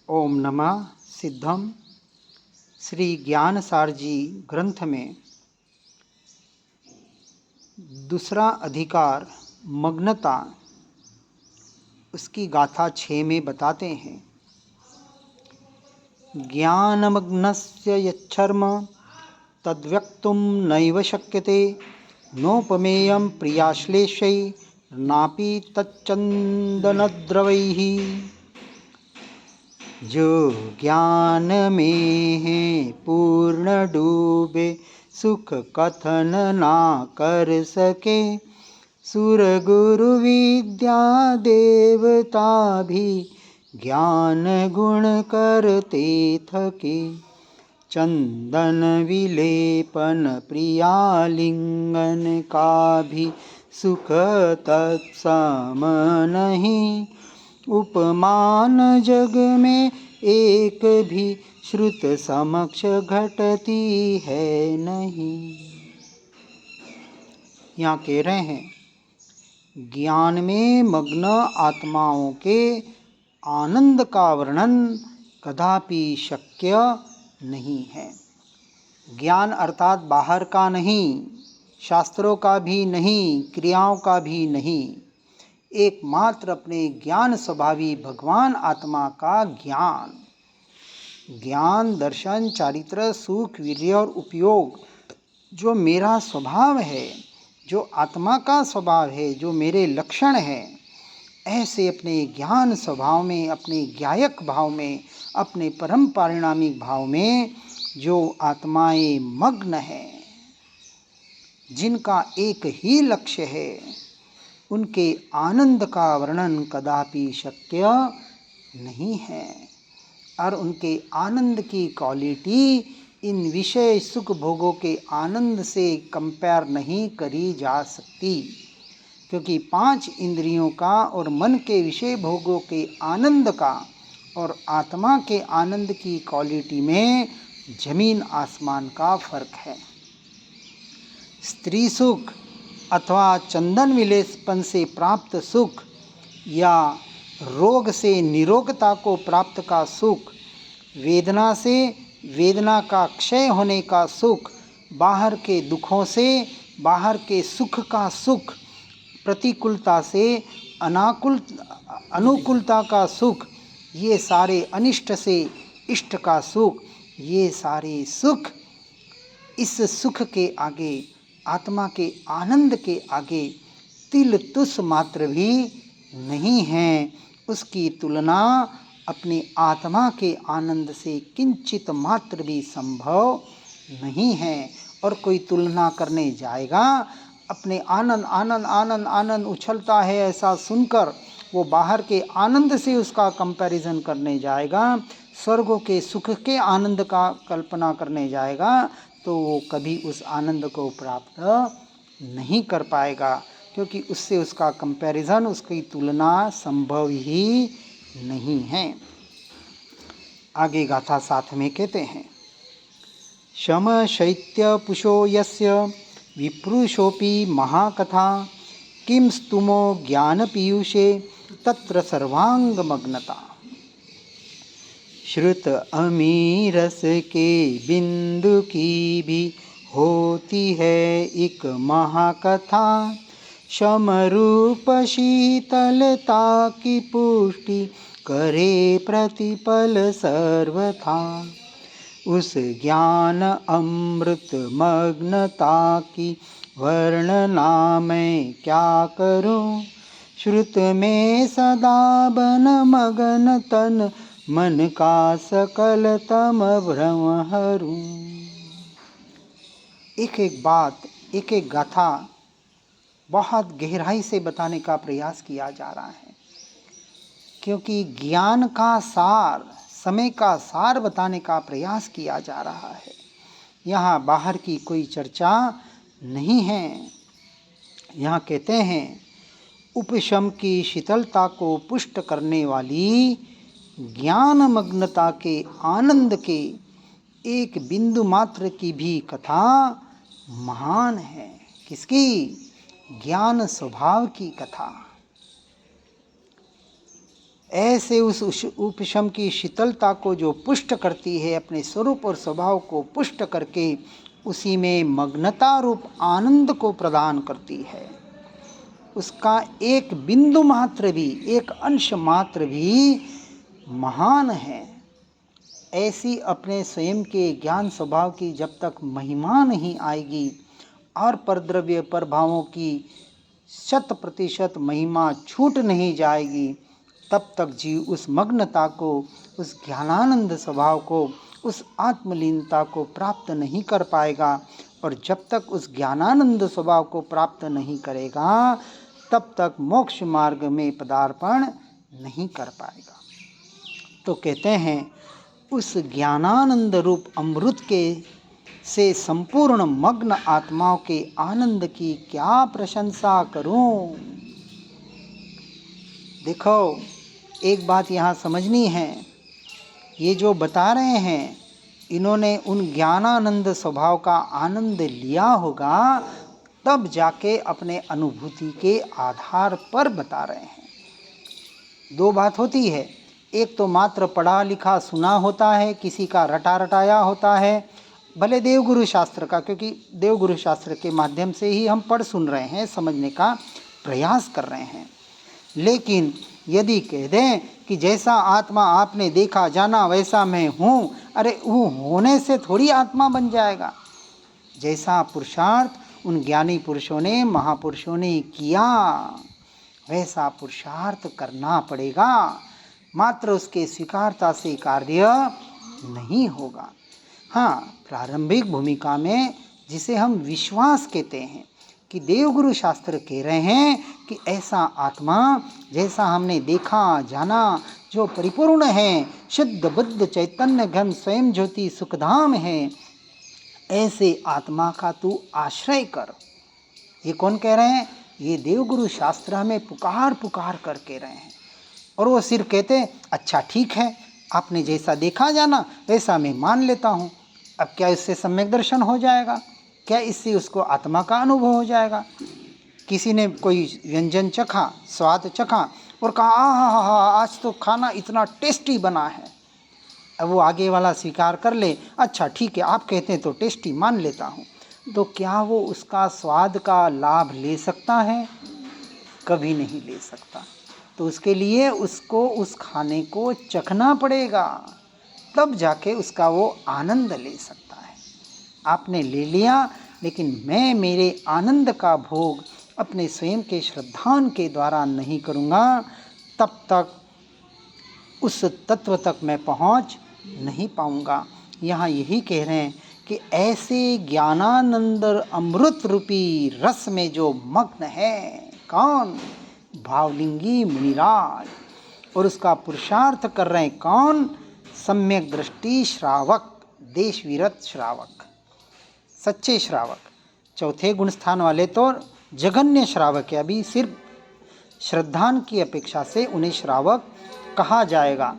ओम नमः सिद्धम। श्री ज्ञान सार जी ग्रंथ में दूसरा अधिकार मग्नता, उसकी गाथा 6 में बताते हैं। ज्ञानमग्नस्य यच्छर्म तद्व्यक्तुं नैव शक्यते, नोपमेयं प्रियाश्लेषै नापि तच्चन्दनद्रवैः। जो ज्ञान में है पूर्ण डूबे, सुख कथन ना कर सके। सुर गुरु विद्या देवता भी ज्ञान गुण करते थके। चंदन विलेपन प्रियालिंगन का भी सुख तत्सम नहीं। उपमान जग में एक भी श्रुत समक्ष घटती है नहीं। यहाँ कह रहे हैं, ज्ञान में मग्न आत्माओं के आनंद का वर्णन कदापि शक्य नहीं है। ज्ञान अर्थात बाहर का नहीं, शास्त्रों का भी नहीं, क्रियाओं का भी नहीं, एकमात्र अपने ज्ञान स्वभावी भगवान आत्मा का ज्ञान। ज्ञान, दर्शन, चारित्र, सुख, वीर्य और उपयोग जो मेरा स्वभाव है, जो आत्मा का स्वभाव है, जो मेरे लक्षण है, ऐसे अपने ज्ञान स्वभाव में, अपने ज्ञायक भाव में, अपने परम पारिणामिक भाव में जो आत्माएं मग्न हैं, जिनका एक ही लक्ष्य है, उनके आनंद का वर्णन कदापि शक्य नहीं है। और उनके आनंद की क्वालिटी इन विषय सुख भोगों के आनंद से कंपेयर नहीं करी जा सकती, क्योंकि 5 इंद्रियों का और मन के विषय भोगों के आनंद का और आत्मा के आनंद की क्वालिटी में जमीन आसमान का फर्क है। स्त्री सुख अथवा चंदन विलेपन से प्राप्त सुख या रोग से निरोगता को प्राप्त का सुख, वेदना से वेदना का क्षय होने का सुख, बाहर के दुखों से बाहर के सुख का सुख, प्रतिकूलता से अनुकूलता का सुख, ये सारे अनिष्ट से इष्ट का सुख, ये सारे सुख इस सुख के आगे, आत्मा के आनंद के आगे तिल तुस मात्र भी नहीं है। उसकी तुलना अपने आत्मा के आनंद से किंचित मात्र भी संभव नहीं है। और कोई तुलना करने जाएगा, अपने आनंद आनंद आनंद आनंद उछलता है ऐसा सुनकर वो बाहर के आनंद से उसका कंपैरिजन करने जाएगा, स्वर्गों के सुख के आनंद का कल्पना करने जाएगा, तो वो कभी उस आनंद को प्राप्त नहीं कर पाएगा, क्योंकि उससे उसका कंपैरिजन, उसकी तुलना संभव ही नहीं है। आगे गाथा 7 में कहते हैं, शम शैत्य पुषो यस्य विप्रुषोपि महाकथा, किम स्तुमो ज्ञान पीयूषे तत्र सर्वांग मग्नता। श्रुत अमीरस के बिंदु की भी होती है एक महाकथा, समरूप शीतलता की पुष्टि करे प्रतिपल सर्वथा। उस ज्ञान अमृत मग्नता की वर्णना मैं क्या करूं, श्रुत में सदा बन मगन तन मन का सकल तम भ्रम हरूं। एक एक बात, एक एक गाथा बहुत गहराई से बताने का प्रयास किया जा रहा है, क्योंकि ज्ञान का सार, समय का सार बताने का प्रयास किया जा रहा है। यहाँ बाहर की कोई चर्चा नहीं है। यहाँ कहते हैं, उपशम की शीतलता को पुष्ट करने वाली ज्ञान मग्नता के आनंद के एक बिंदु मात्र की भी कथा महान है। किसकी? ज्ञान स्वभाव की कथा। ऐसे उस उपशम की शीतलता को जो पुष्ट करती है, अपने स्वरूप और स्वभाव को पुष्ट करके उसी में मग्नता रूप आनंद को प्रदान करती है। उसका एक बिंदु मात्र भी, एक अंश मात्र भी महान है। ऐसी अपने स्वयं के ज्ञान स्वभाव की जब तक महिमा नहीं आएगी और परद्रव्य प्रभावों की 100% महिमा छूट नहीं जाएगी, तब तक जीव उस मग्नता को, उस ज्ञानानंद स्वभाव को, उस आत्मलीनता को प्राप्त नहीं कर पाएगा। और जब तक उस ज्ञानानंद स्वभाव को प्राप्त नहीं करेगा, तब तक मोक्ष मार्ग में पदार्पण नहीं कर पाएगा। तो कहते हैं, उस ज्ञानानंद रूप अमृत के से संपूर्ण मग्न आत्माओं के आनंद की क्या प्रशंसा करूं। देखो, एक बात यहाँ समझनी है, ये जो बता रहे हैं, इन्होंने उन ज्ञानानंद स्वभाव का आनंद लिया होगा, तब जाके अपने अनुभूति के आधार पर बता रहे हैं। दो बात होती है, एक तो मात्र पढ़ा लिखा सुना होता है, किसी का रटा रटाया होता है, भले देवगुरु शास्त्र का, क्योंकि देवगुरु शास्त्र के माध्यम से ही हम पढ़ सुन रहे हैं, समझने का प्रयास कर रहे हैं। लेकिन यदि कह दें कि जैसा आत्मा आपने देखा जाना वैसा मैं हूँ, अरे वो होने से थोड़ी आत्मा बन जाएगा। जैसा पुरुषार्थ उन ज्ञानी पुरुषों ने, महापुरुषों ने किया, वैसा पुरुषार्थ करना पड़ेगा। मात्र उसके स्वीकारता से कार्य नहीं होगा। हाँ, प्रारंभिक भूमिका में जिसे हम विश्वास कहते हैं, कि देवगुरु शास्त्र कह रहे हैं कि ऐसा आत्मा जैसा हमने देखा जाना, जो परिपूर्ण है, शुद्ध बुद्ध चैतन्य घन स्वयं ज्योति सुखधाम है, ऐसे आत्मा का तू आश्रय कर। ये कौन कह रहे हैं? ये देवगुरु शास्त्र हमें पुकार पुकार कर कह रहे हैं। और वो सिर्फ कहते हैं, अच्छा ठीक है, आपने जैसा देखा जाना वैसा मैं मान लेता हूँ। अब क्या इससे सम्यक दर्शन हो जाएगा? क्या इससे उसको आत्मा का अनुभव हो जाएगा? किसी ने कोई व्यंजन चखा, स्वाद चखा और कहा आहा, आज तो खाना इतना टेस्टी बना है। अब वो आगे वाला स्वीकार कर ले, अच्छा ठीक है, आप कहते हैं तो टेस्टी मान लेता हूँ, तो क्या वो उसका स्वाद का लाभ ले सकता है? कभी नहीं ले सकता। तो उसके लिए उसको उस खाने को चखना पड़ेगा, तब जाके उसका वो आनंद ले सकता है। आपने ले लिया, लेकिन मैं मेरे आनंद का भोग अपने स्वयं के श्रद्धान के द्वारा नहीं करूँगा, तब तक उस तत्व तक मैं पहुँच नहीं पाऊँगा। यहाँ यही कह रहे हैं कि ऐसे ज्ञानानंद अमृत रूपी रस में जो मग्न है, कौन? भावलिंगी मुनिराज। और उसका पुरुषार्थ कर रहे हैं कौन? सम्यक दृष्टि श्रावक, देश विरत श्रावक, सच्चे श्रावक। चौथे गुण स्थान वाले तो जघन्य श्रावक है, अभी सिर्फ श्रद्धान की अपेक्षा से उन्हें श्रावक कहा जाएगा।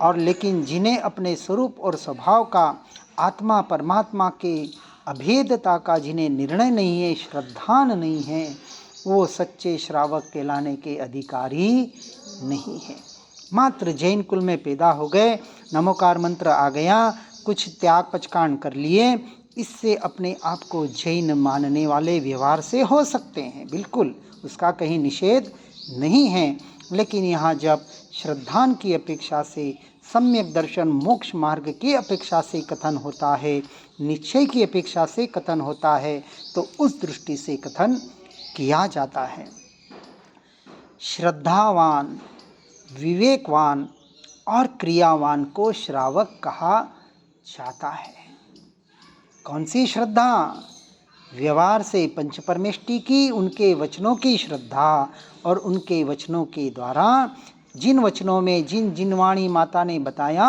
और लेकिन जिन्हें अपने स्वरूप और स्वभाव का, आत्मा परमात्मा के अभेदता का जिन्हें निर्णय नहीं है, श्रद्धान नहीं है, वो सच्चे श्रावक कहलाने के अधिकारी नहीं है। मात्र जैन कुल में पैदा हो गए, नमोकार मंत्र आ गया, कुछ त्याग पचकान कर लिए, इससे अपने आप को जैन मानने वाले व्यवहार से हो सकते हैं, बिल्कुल उसका कहीं निषेध नहीं है। लेकिन यहाँ जब श्रद्धान की अपेक्षा से, सम्यक दर्शन मोक्ष मार्ग की अपेक्षा से कथन होता है, निश्चय की अपेक्षा से कथन होता है, तो उस दृष्टि से कथन किया जाता है। श्रद्धावान, विवेकवान और क्रियावान को श्रावक कहा जाता है। कौन सी श्रद्धा? व्यवहार से पंच परमेष्टि की, उनके वचनों की श्रद्धा, और उनके वचनों के द्वारा जिन वचनों में जिन जिनवाणी माता ने बताया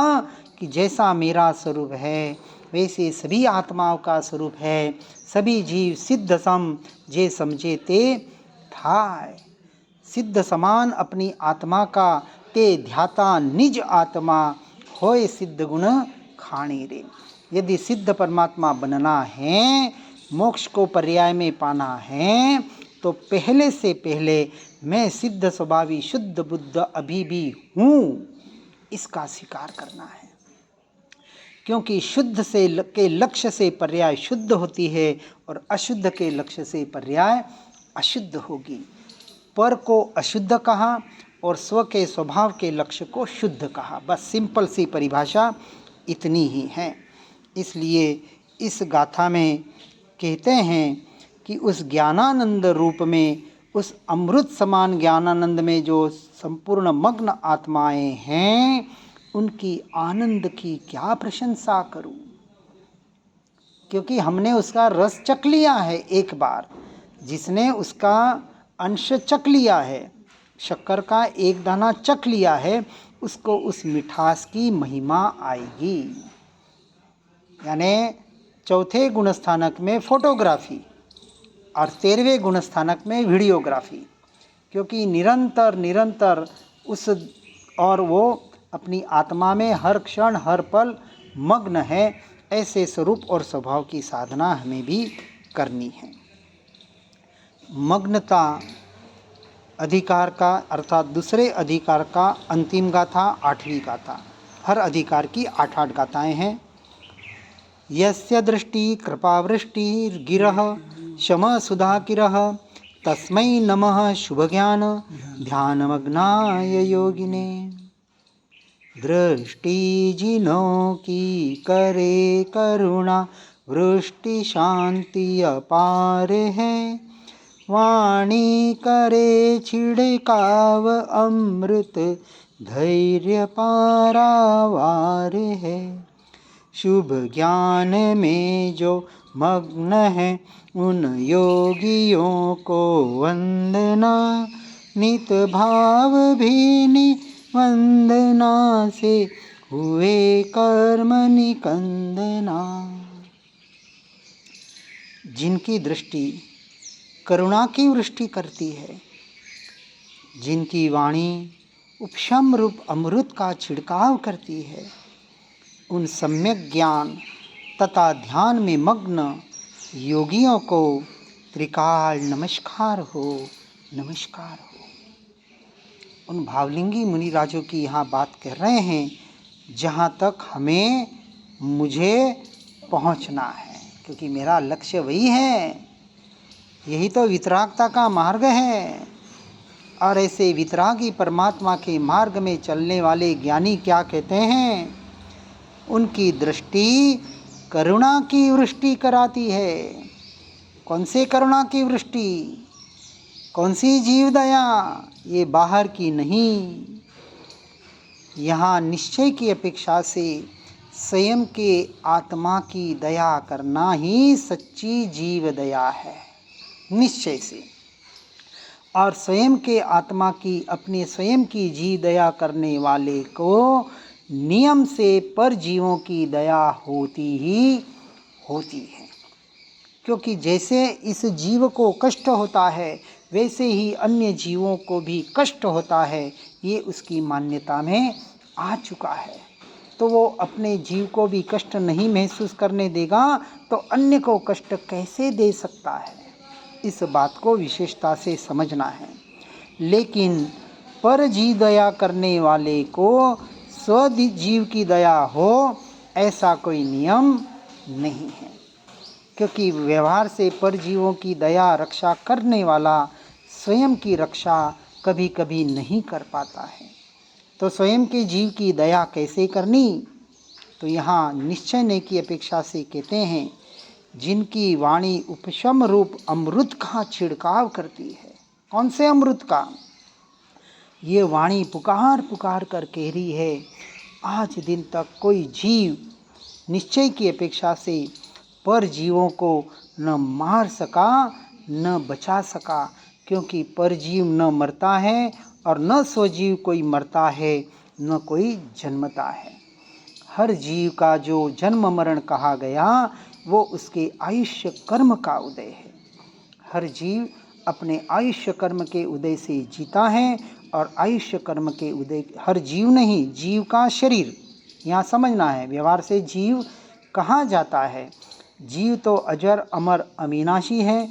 कि जैसा मेरा स्वरूप है वैसे सभी आत्माओं का स्वरूप है, सभी जीव सिद्ध सम जे समझे ते थाय। सिद्ध समान अपनी आत्मा का ते ध्याता निज आत्मा होए सिद्ध गुण खाणी रे। यदि सिद्ध परमात्मा बनना है, मोक्ष को पर्याय में पाना है, तो पहले से पहले मैं सिद्ध स्वभावी शुद्ध बुद्ध अभी भी हूँ, इसका स्वीकार करना है। क्योंकि शुद्ध से के लक्ष्य से पर्याय शुद्ध होती है और अशुद्ध के लक्ष्य से पर्याय अशुद्ध होगी। पर को अशुद्ध कहा और स्व के स्वभाव के लक्ष्य को शुद्ध कहा। बस सिंपल सी परिभाषा इतनी ही है। इसलिए इस गाथा में कहते हैं कि उस ज्ञानानंद रूप में, उस अमृत समान ज्ञानानंद में जो संपूर्ण मग्न आत्माएं हैं, उनकी आनंद की क्या प्रशंसा करूं, क्योंकि हमने उसका रस चख लिया है एक बार। जिसने उसका अंश चख लिया है, शक्कर का एक दाना चख लिया है, उसको उस मिठास की महिमा आएगी। यानी चौथे गुणस्थानक में फोटोग्राफी और 13वें गुणस्थानक में वीडियोग्राफी, क्योंकि निरंतर उस, और वो अपनी आत्मा में हर क्षण हर पल मग्न है। ऐसे स्वरूप और स्वभाव की साधना हमें भी करनी है। मग्नता अधिकार का अर्थात दूसरे अधिकार का अंतिम गाथा 8वीं गाथा। हर अधिकार की 8 गाथाएं हैं। यस्य दृष्टि कृपावृष्टिर्गिरः शम सुधाकिरः तस्मै नमः शुभज्ञान ध्यानमग्नाय योगिने। दृष्टि जिनों की करे करुणा वृष्टि शांति अपार है, वाणी करे छिड़काव अमृत धैर्य पारावार है। शुभ ज्ञान में जो मग्न है उन योगियों को वंदना, नित भाव भी निवंदना से हुए कर्म निकंदना। जिनकी दृष्टि करुणा की वृष्टि करती है, जिनकी वाणी उपशम रूप अमृत का छिड़काव करती है, उन सम्यक ज्ञान तथा ध्यान में मग्न योगियों को त्रिकाल नमस्कार हो, नमस्कार हो। उन भावलिंगी मुनिराजों की यहाँ बात कर रहे हैं, जहाँ तक हमें मुझे पहुँचना है, क्योंकि मेरा लक्ष्य वही है। यही तो वितरागता का मार्ग है। और ऐसे वितरागी परमात्मा के मार्ग में चलने वाले ज्ञानी क्या कहते हैं? उनकी दृष्टि करुणा की वृष्टि कराती है। कौन से करुणा की वृष्टि? कौन सी जीव दया? ये बाहर की नहीं। यहाँ निश्चय की अपेक्षा से स्वयं के आत्मा की दया करना ही सच्ची जीव दया है, निश्चय से। और स्वयं के आत्मा की, अपने स्वयं की जीव दया करने वाले को नियम से पर जीवों की दया होती ही होती है। क्योंकि जैसे इस जीव को कष्ट होता है, वैसे ही अन्य जीवों को भी कष्ट होता है। ये उसकी मान्यता में आ चुका है। तो वो अपने जीव को भी कष्ट नहीं महसूस करने देगा तो अन्य को कष्ट कैसे दे सकता है? इस बात को विशेषता से समझना है। लेकिन पर जीव दया करने वाले को स्व जीव की दया हो, ऐसा कोई नियम नहीं है। क्योंकि व्यवहार से पर जीवों की दया रक्षा करने वाला स्वयं की रक्षा कभी कभी नहीं कर पाता है। तो स्वयं के जीव की दया कैसे करनी? तो यहाँ निश्चय ने की अपेक्षा से कहते हैं, जिनकी वाणी उपशम रूप अमृत का छिड़काव करती है। कौन से अमृत का? ये वाणी पुकार पुकार कर कह रही है, आज दिन तक कोई जीव निश्चय की अपेक्षा से पर जीवों को न मार सका न बचा सका, क्योंकि पर जीव न मरता है और न स्वजीव कोई मरता है, न कोई जन्मता है। हर जीव का जो जन्म मरण कहा गया वो उसके आयुष्य कर्म का उदय है। हर जीव अपने आयुष्य कर्म के उदय से जीता है और आयुष्य कर्म के उदय, हर जीव नहीं, जीव का शरीर यहाँ समझना है। व्यवहार से जीव कहाँ जाता है? जीव तो अजर अमर अविनाशी है।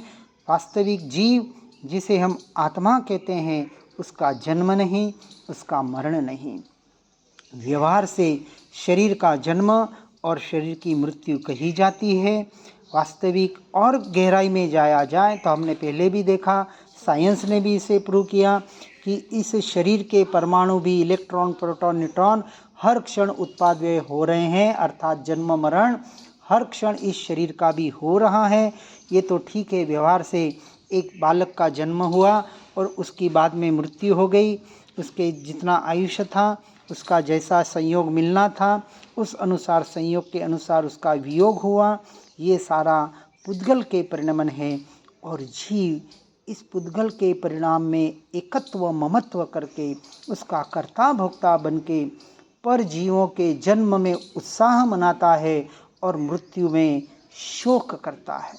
वास्तविक जीव जिसे हम आत्मा कहते हैं, उसका जन्म नहीं, उसका मरण नहीं। व्यवहार से शरीर का जन्म और शरीर की मृत्यु कही जाती है। वास्तविक और गहराई में जाया जाए तो हमने पहले भी देखा, साइंस ने भी इसे प्रूव किया कि इस शरीर के परमाणु भी इलेक्ट्रॉन, प्रोटॉन, न्यूट्रॉन हर क्षण उत्पादय हो रहे हैं, अर्थात जन्म मरण हर क्षण इस शरीर का भी हो रहा है। ये तो ठीक है, व्यवहार से एक बालक का जन्म हुआ और उसकी बाद में मृत्यु हो गई। उसके जितना आयुष्य था, उसका जैसा संयोग मिलना था, उस अनुसार संयोग के अनुसार उसका वियोग हुआ। ये सारा पुद्गल के परिणमन है। और जीव इस पुद्गल के परिणाम में एकत्व ममत्व करके उसका कर्ता भोक्ता बन के पर जीवों के जन्म में उत्साह मनाता है और मृत्यु में शोक करता है।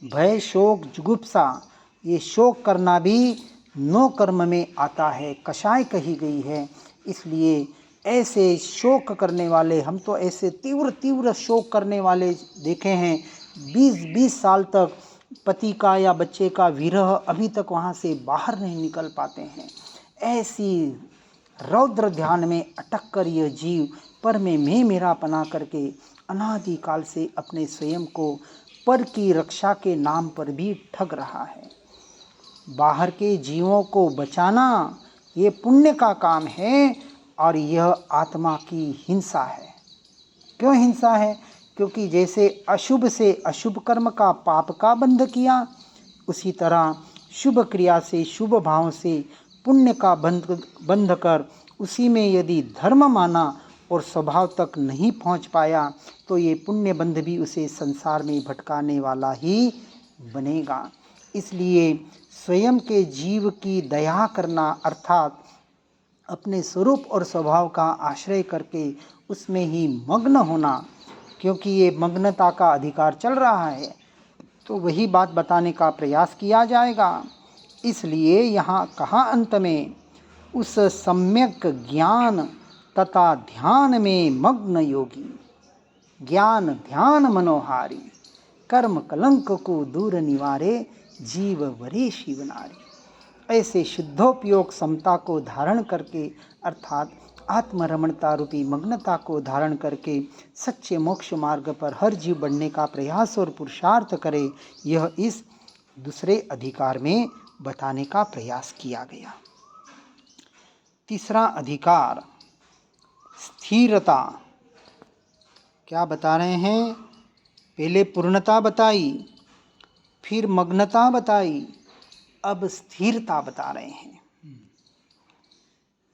भय, शोक, जुगुप्सा, ये शोक करना भी नो कर्म में आता है, कषाय कही गई है। इसलिए ऐसे शोक करने वाले, हम तो ऐसे तीव्र तीव्र शोक करने वाले देखे हैं। 20-20 साल तक पति का या बच्चे का विरह, अभी तक वहाँ से बाहर नहीं निकल पाते हैं। ऐसी रौद्र ध्यान में अटक कर यह जीव पर में मैं मेरा पना करके अनादिकाल से अपने स्वयं को पर की रक्षा के नाम पर भी ठग रहा है। बाहर के जीवों को बचाना ये पुण्य का काम है और यह आत्मा की हिंसा है। क्यों हिंसा है? क्योंकि जैसे अशुभ से अशुभ कर्म का, पाप का बंध किया, उसी तरह शुभ क्रिया से, शुभ भाव से पुण्य का बंध कर उसी में यदि धर्म माना और स्वभाव तक नहीं पहुंच पाया तो ये पुण्य बंध भी उसे संसार में भटकाने वाला ही बनेगा। इसलिए स्वयं के जीव की दया करना, अर्थात अपने स्वरूप और स्वभाव का आश्रय करके उसमें ही मग्न होना, क्योंकि ये मग्नता का अधिकार चल रहा है तो वही बात बताने का प्रयास किया जाएगा। इसलिए यहाँ कहा अंत में, उस सम्यक ज्ञान तथा ध्यान में मग्न योगी, ज्ञान ध्यान मनोहारी, कर्म कलंक को दूर निवारे, जीव वरे शिव नारी। ऐसे शुद्धोपयोग समता को धारण करके, अर्थात आत्मरमणता रूपी मग्नता को धारण करके सच्चे मोक्ष मार्ग पर हर जीव बढ़ने का प्रयास और पुरुषार्थ करे, यह इस दूसरे अधिकार में बताने का प्रयास किया गया। तीसरा अधिकार, स्थिरता। क्या बता रहे हैं? पहले पूर्णता बताई, फिर मग्नता बताई, अब स्थिरता बता रहे हैं।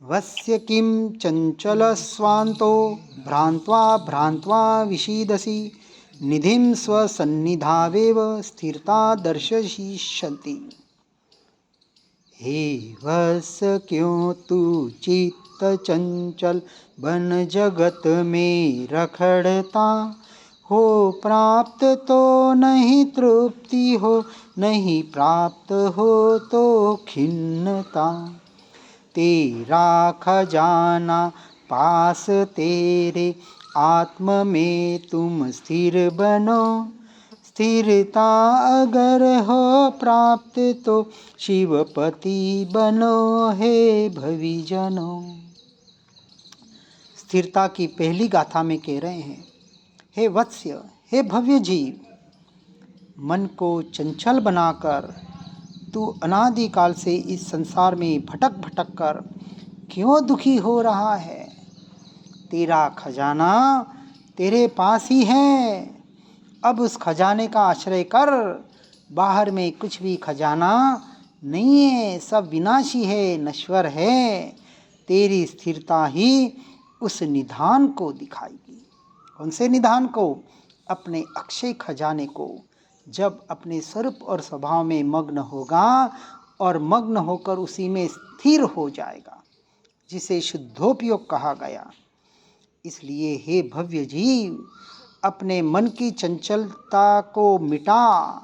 वस्य किं चंचल स्वांतो भ्रांत्वा भ्रांत्वा विषीदसि, निधिं स्वसन्निधावेव स्थिरता दर्शयिष्यति। हे वत्स क्यों तू चित्त चंचल बन जगत में रखड़ता, हो प्राप्त तो नहीं तृप्ति हो, नहीं प्राप्त हो तो खिन्नता। तेरा खजाना पास तेरे, आत्म में तुम स्थिर बनो, स्थिरता अगर हो प्राप्त तो शिवपति बनो, हे भविजनों। स्थिरता की पहली गाथा में कह रहे हैं, हे वत्स्य, हे भव्य जीव, मन को चंचल बनाकर तू अनादिकाल से इस संसार में भटक भटक कर क्यों दुखी हो रहा है? तेरा खजाना तेरे पास ही है, अब उस खजाने का आश्रय कर। बाहर में कुछ भी खजाना नहीं है, सब विनाशी है, नश्वर है। तेरी स्थिरता ही उस निधान को दिखाएगी। कौन से निधान को? अपने अक्षय खजाने को। जब अपने स्वरूप और स्वभाव में मग्न होगा और मग्न होकर उसी में स्थिर हो जाएगा, जिसे शुद्धोपयोग कहा गया। इसलिए हे भव्य जीव, अपने मन की चंचलता को मिटा।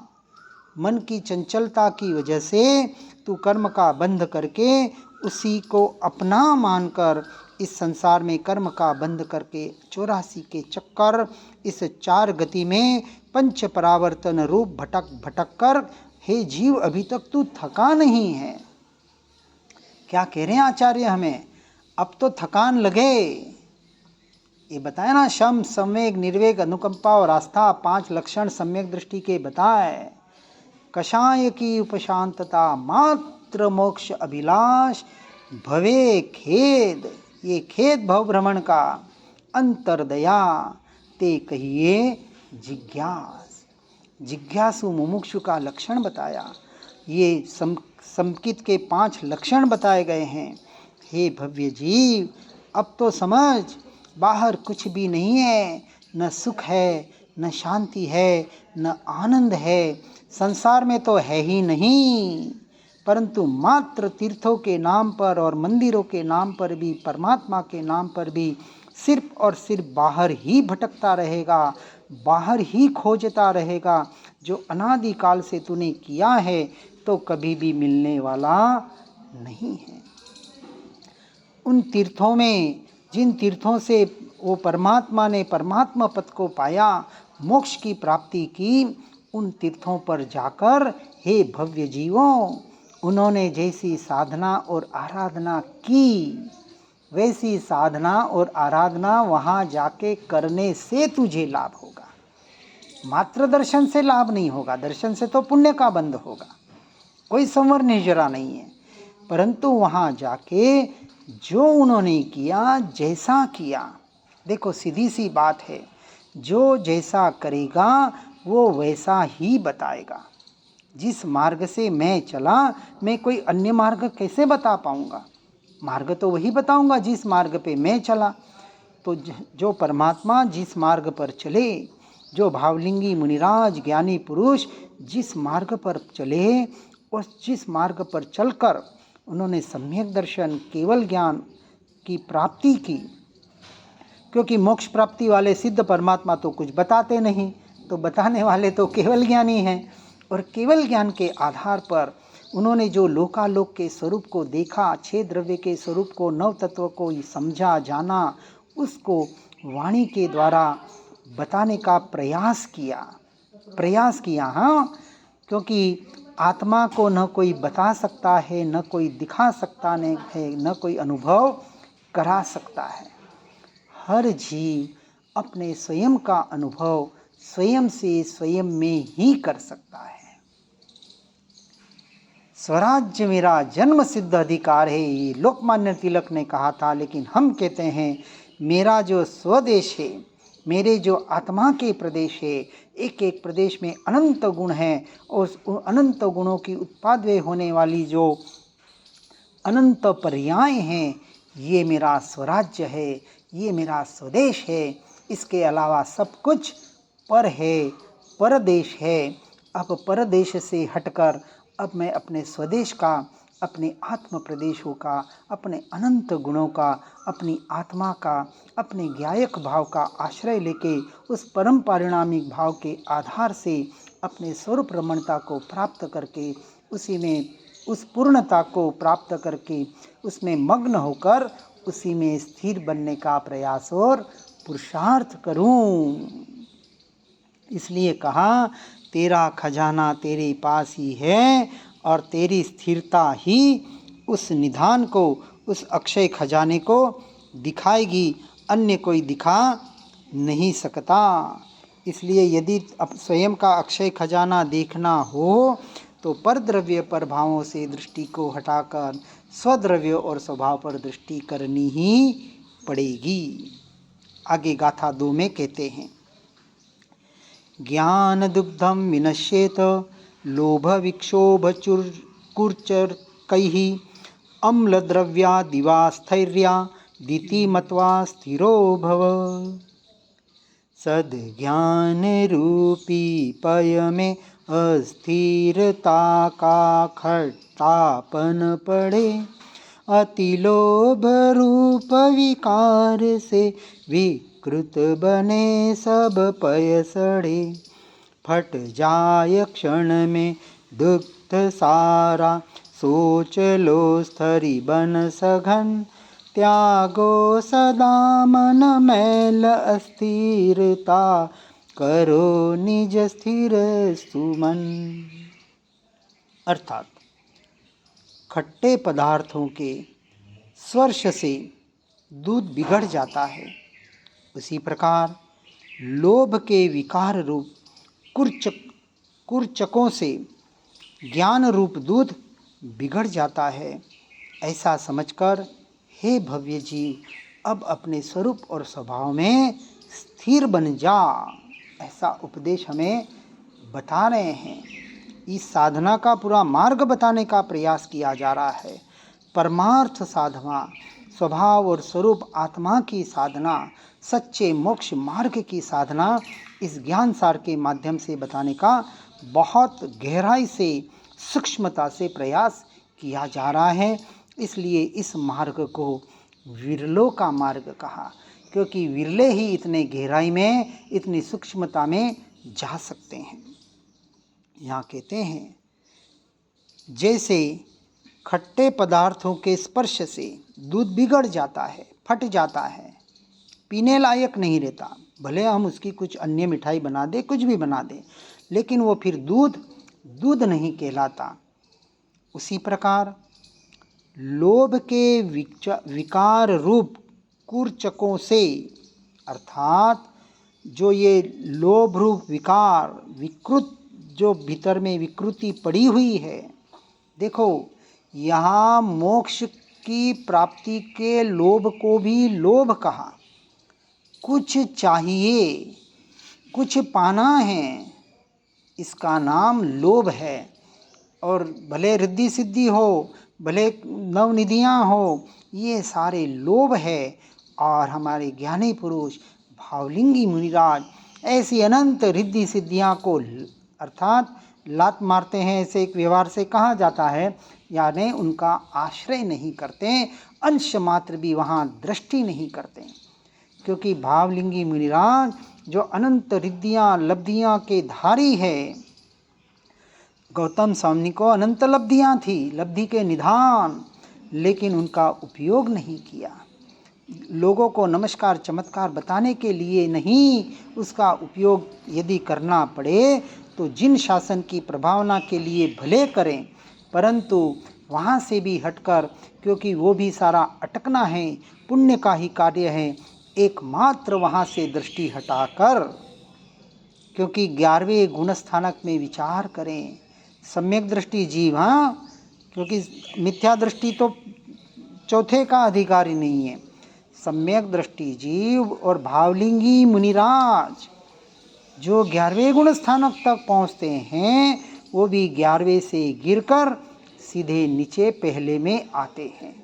मन की चंचलता की वजह से तू कर्म का बंध करके उसी को अपना मानकर इस संसार में कर्म का बंध करके 84 के चक्कर, इस 4 गति में पंच परावर्तन रूप भटक भटक कर हे जीव, अभी तक तू थका नहीं है। क्या कह रहे हैं आचार्य हमें? अब तो थकान लगे। ये बताया ना, शम, संवेग, निर्वेग, अनुकंपा और आस्था, 5 लक्षण सम्यक दृष्टि के बताए। कषाय की उपशांतता, मात्र मोक्ष अभिलाष, भवे खेद, ये खेद भव भ्रमण का, अंतरदया ते कहिए जिज्ञास। जिज्ञासु मुमुक्षु का लक्षण बताया। ये समकित के 5 लक्षण बताए गए हैं। हे भव्य जीव, अब तो समझ, बाहर कुछ भी नहीं है, न सुख है, न शांति है, न आनंद है, संसार में तो है ही नहीं, परंतु मात्र तीर्थों के नाम पर और मंदिरों के नाम पर भी, परमात्मा के नाम पर भी सिर्फ और सिर्फ बाहर ही भटकता रहेगा, बाहर ही खोजता रहेगा। जो अनादिकाल से तूने किया है तो कभी भी मिलने वाला नहीं है। उन तीर्थों में, जिन तीर्थों से वो परमात्मा ने परमात्मा पद को पाया, मोक्ष की प्राप्ति की, उन तीर्थों पर जाकर हे भव्य जीवों, उन्होंने जैसी साधना और आराधना की, वैसी साधना और आराधना वहाँ जाके करने से तुझे लाभ होगा। मात्र दर्शन से लाभ नहीं होगा, दर्शन से तो पुण्य का बंध होगा, कोई संवर निजरा नहीं है। परंतु वहाँ जाके जो उन्होंने किया, जैसा किया, देखो सीधी सी बात है, जो जैसा करेगा वो वैसा ही बताएगा। जिस मार्ग से मैं चला, मैं कोई अन्य मार्ग कैसे बता पाऊँगा? मार्ग तो वही बताऊँगा जिस मार्ग पे मैं चला। तो जो परमात्मा जिस मार्ग पर चले, जो भावलिंगी मुनिराज ज्ञानी पुरुष जिस मार्ग पर चले, उस जिस मार्ग पर चलकर उन्होंने सम्यक दर्शन, केवल ज्ञान की प्राप्ति की, क्योंकि मोक्ष प्राप्ति वाले सिद्ध परमात्मा तो कुछ बताते नहीं, तो बताने वाले तो केवल ज्ञानी हैं। और केवल ज्ञान के आधार पर उन्होंने जो लोकालोक के स्वरूप को देखा, 6 द्रव्य के स्वरूप को, 9 तत्व को समझा, जाना, उसको वाणी के द्वारा बताने का प्रयास किया। हाँ, क्योंकि आत्मा को न कोई बता सकता है, न कोई दिखा सकता है, न कोई अनुभव करा सकता है। हर जीव अपने स्वयं का अनुभव स्वयं से स्वयं में ही कर सकता है। स्वराज्य मेरा जन्म सिद्ध अधिकार है, ये लोकमान्य तिलक ने कहा था। लेकिन हम कहते हैं मेरा जो स्वदेश है, मेरे जो आत्मा के प्रदेश है, एक एक प्रदेश में अनंत गुण हैं, और अनंत गुणों की उत्पादय होने वाली जो अनंत पर्याय हैं, ये मेरा स्वराज्य है, ये मेरा स्वदेश है। इसके अलावा सब कुछ पर है, परदेश है। अब परदेश से हटकर अब मैं अपने स्वदेश का, अपने आत्म प्रदेशों का, अपने अनंत गुणों का, अपनी आत्मा का, अपने ज्ञायक भाव का आश्रय लेके उस परम पारिणामिक भाव के आधार से अपने स्वरूप रमणता को प्राप्त करके, उसी में उस पूर्णता को प्राप्त करके उसमें मग्न होकर उसी में स्थिर बनने का प्रयास और पुरुषार्थ करूं। इसलिए कहा, तेरा खजाना तेरे पास ही है और तेरी स्थिरता ही उस निधान को, उस अक्षय खजाने को दिखाएगी, अन्य कोई दिखा नहीं सकता। इसलिए यदि अब स्वयं का अक्षय खजाना देखना हो तो परद्रव्य पर भावों से दृष्टि को हटाकर स्वद्रव्य और स्वभाव पर दृष्टि करनी ही पड़ेगी। आगे गाथा 2 में कहते हैं, ज्ञान दुग्धम विनश्येत लोभ विक्षोभ कुर्चर्कैः अम्ल द्रव्या दिवा स्थैर्या दिति मत्वा स्थिरो भव। सद्ज्ञान रूपी पय में अस्थिरता का खट्टापन पड़े, अतिलोभ रूप विकार से विकृत बने सब पय सड़े। फट जाय क्षण में दुग्ध सारा, सोच लो स्थरी बन सघन। त्यागो सदा मन मैल अस्थिरता, करो निज स्थिर सुमन। अर्थात खट्टे पदार्थों के स्पर्श से दूध बिगड़ जाता है, उसी प्रकार लोभ के विकार रूप कुर्चकों से ज्ञान रूप दूध बिगड़ जाता है। ऐसा समझकर हे भव्य जीव अब अपने स्वरूप और स्वभाव में स्थिर बन जा, ऐसा उपदेश हमें बता रहे हैं। इस साधना का पूरा मार्ग बताने का प्रयास किया जा रहा है। परमार्थ साधना, स्वभाव और स्वरूप आत्मा की साधना, सच्चे मोक्ष मार्ग की साधना इस ज्ञान सार के माध्यम से बताने का बहुत गहराई से, सूक्ष्मता से प्रयास किया जा रहा है। इसलिए इस मार्ग को विरलों का मार्ग कहा, क्योंकि विरले ही इतने गहराई में, इतनी सूक्ष्मता में जा सकते हैं। यहाँ कहते हैं जैसे खट्टे पदार्थों के स्पर्श से दूध बिगड़ जाता है, फट जाता है, पीने लायक नहीं रहता, भले हम उसकी कुछ अन्य मिठाई बना दें, कुछ भी बना दें, लेकिन वो फिर दूध नहीं कहलाता। उसी प्रकार लोभ के विकार रूप कुर्चकों से, अर्थात जो ये लोभ रूप विकार, विकृत, जो भीतर में विकृति पड़ी हुई है, देखो यहाँ मोक्ष की प्राप्ति के लोभ को भी लोभ कहा। कुछ चाहिए, कुछ पाना है, इसका नाम लोभ है। और भले रिद्धि सिद्धि हो, भले नवनिधियाँ हो, ये सारे लोभ है। और हमारे ज्ञानी पुरुष भावलिंगी मुनिराज ऐसी अनंत रिद्धि सिद्धियाँ को अर्थात लात मारते हैं, ऐसे एक व्यवहार से कहा जाता है, यानी उनका आश्रय नहीं करते, अंश मात्र भी वहाँ दृष्टि नहीं करते। क्योंकि भावलिंगी मुनिराज जो अनंत रिद्धियाँ लब्धियाँ के धारी है, गौतम स्वामी को अनंत लब्धियाँ थी, लब्धि के निधान, लेकिन उनका उपयोग नहीं किया। लोगों को नमस्कार चमत्कार बताने के लिए नहीं, उसका उपयोग यदि करना पड़े तो जिन शासन की प्रभावना के लिए भले करें, परंतु वहाँ से भी हटकर, क्योंकि वो भी सारा अटकना है, पुण्य का ही कार्य है, एकमात्र वहाँ से दृष्टि हटाकर, क्योंकि 11वें गुणस्थानक में विचार करें, सम्यक दृष्टि जीव, हाँ, क्योंकि मिथ्या दृष्टि तो चौथे का अधिकारी नहीं है। सम्यक दृष्टि जीव और भावलिंगी मुनिराज जो 11वें गुण स्थानक तक पहुँचते हैं, वो भी 11वें से गिरकर सीधे नीचे पहले में आते हैं।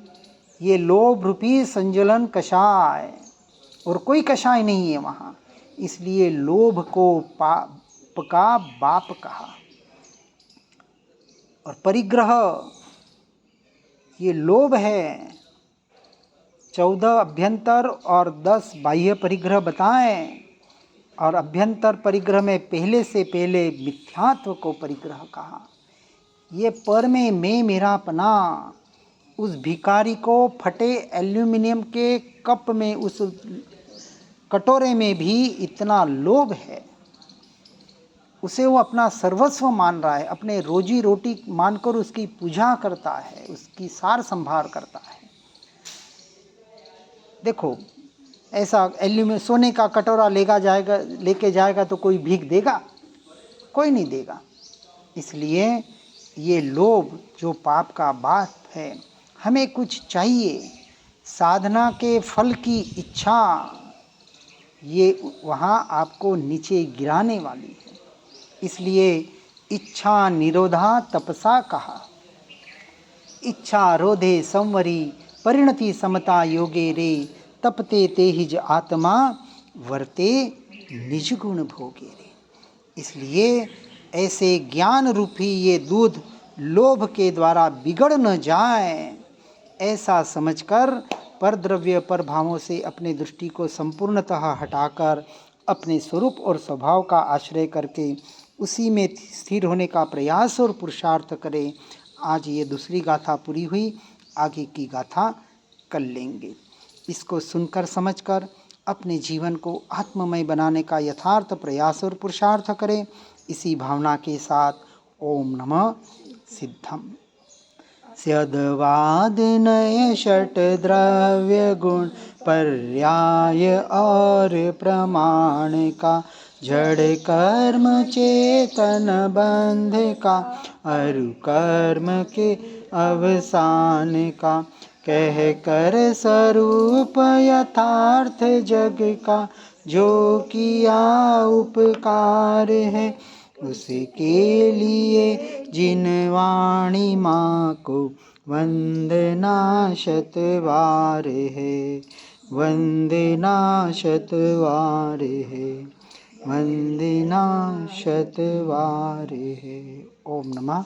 ये लोभ रूपी संजलन कषाय, और कोई कषाय नहीं है वहाँ, इसलिए लोभ को पाप का बाप कहा। और परिग्रह, ये लोभ है, 14 अभ्यंतर और 10 बाह्य परिग्रह बताएं। और अभ्यंतर परिग्रह में पहले से पहले मिथ्यात्व को परिग्रह कहा। ये पर में मैं मेरापना, उस भिखारी को फटे एल्यूमिनियम के कप में, उस कटोरे में भी इतना लोभ है, उसे वो अपना सर्वस्व मान रहा है, अपने रोजी रोटी मानकर उसकी पूजा करता है, उसकी सार संभार करता है। देखो ऐसा एल्यूमिनियम सोने का कटोरा लेके जाएगा तो कोई भीख देगा? कोई नहीं देगा। इसलिए ये लोभ जो पाप का बाप है, हमें कुछ चाहिए, साधना के फल की इच्छा, ये वहाँ आपको नीचे गिराने वाली है। इसलिए इच्छा निरोधा तपसा कहा। इच्छा रोधे संवरी परिणति समता योगे रे, तपते तेहिज आत्मा वर्ते निज गुण भोगे रे। इसलिए ऐसे ज्ञान रूपी ये दूध लोभ के द्वारा बिगड़ न जाए, ऐसा समझकर पर द्रव्य पर भावों से अपने दृष्टि को संपूर्णतः हटाकर अपने स्वरूप और स्वभाव का आश्रय करके उसी में स्थिर होने का प्रयास और पुरुषार्थ करें। आज ये दूसरी गाथा पूरी हुई, आगे की गाथा कल लेंगे। इसको सुनकर समझकर अपने जीवन को आत्ममय बनाने का यथार्थ प्रयास और पुरुषार्थ करें। इसी भावना के साथ ओम नमः सिद्धम। स्यद्वादनय षट द्रव्य गुण पर्याय और प्रमाण का, जड़ कर्म चेतन बंध का, अरु कर्म के अवसान का, कह कर स्वरूप यथार्थ जग का, जो किया उपकार है उसके लिए, जिन वाणी माँ को वंदना शतवार है, वंदना शतवार है, वंदना शतवार है। ओम नमः